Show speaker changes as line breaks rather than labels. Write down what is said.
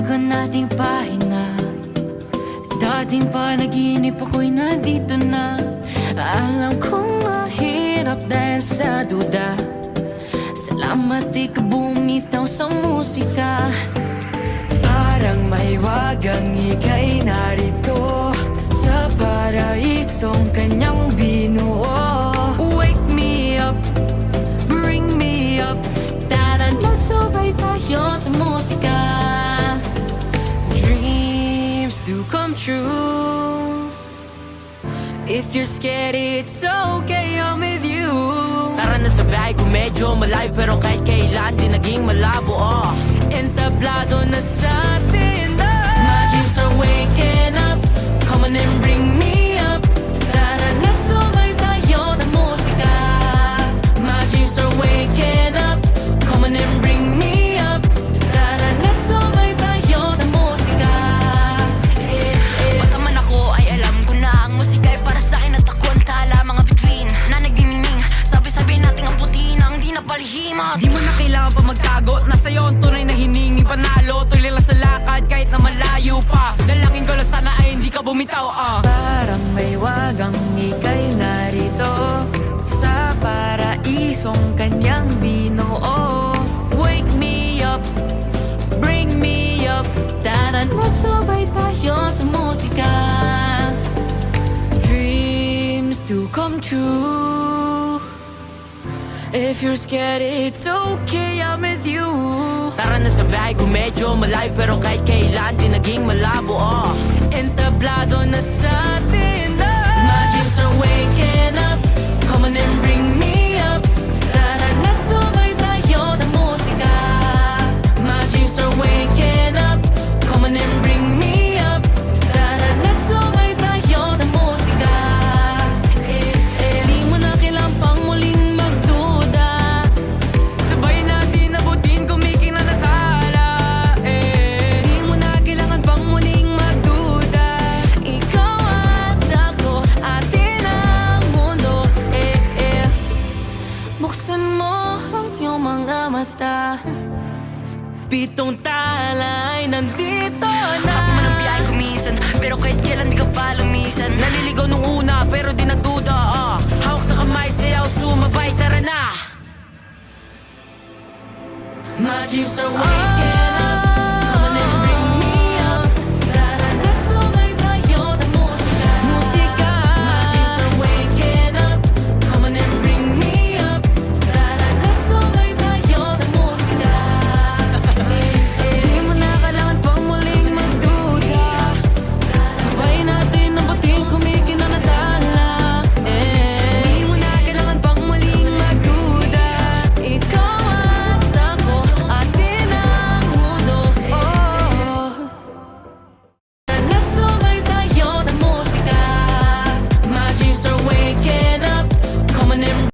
bago nating pahinga. Dating panaginip ako'y nandito na. Alam kong mahirap dahil sa duda. Salamat ikaw bumitaw sa musika.
Parang may wagang ika'y narito sa paraisong kanyang binuo.
Wake me up, bring me up. Tara magsubay tayo sa musika. Dreams do come true. If you're scared, it's okay, I'm with you.
Tara na sa bahay ko medyo malayo, pero kahit kailan di naging malabo.
Entablado na sa atin. My dreams are waking up. Come on and bring me up. Tara na sumay tayo sa musika. My dreams are waking up. Come on and bring me up. Tara na sumay tayo sa musika.
Pagkaman ako ay alam ko na ang musika ay para sa akin at ako ang tala. Mga bituin na nagniningning, sabi-sabi nating ang puti na ang di napalihimag.
Di mo na kailangan pa magtago, nasa iyo ang tunay na hiningi panalo. Tuloy lang sa lakad kahit na malayo pa. Dalangin ko lang sana ay hindi ka bumitaw.
Parang may wagang ika'y narito sa paraisong kanyang binuo.
Wake me up, bring me up. Tara na't subay tayo sa musika. Dreams do come true. If you're scared, it's okay, I'm with you.
Tara na sa bahay ko medyo malayo, pero kahit kailan di naging malabo.
Entablado na sa atin. My dreams are waking up. Come on and bring me up. Tara na't sumay tayo sa musika. My dreams are waking up. Come on and bring me up. Tara na't sumay tayo sa musika. Di mo na kailangan pang muling magduda.
Sabay natin abutin kumiking na natala.
Di mo na kailangan pang muling magduda. Ikaw at ako, atin ang mundo. Buksan mo ang iyong mga mata. Pitong tala ay nandito na.
Ako man ang biyahe ko minsan, pero kahit kailan di ka pa lumisan.
Naliligaw nung una pero di nagduda. Hawak sa kamay, sayaw, sumabay, tara na.
My dreams are waking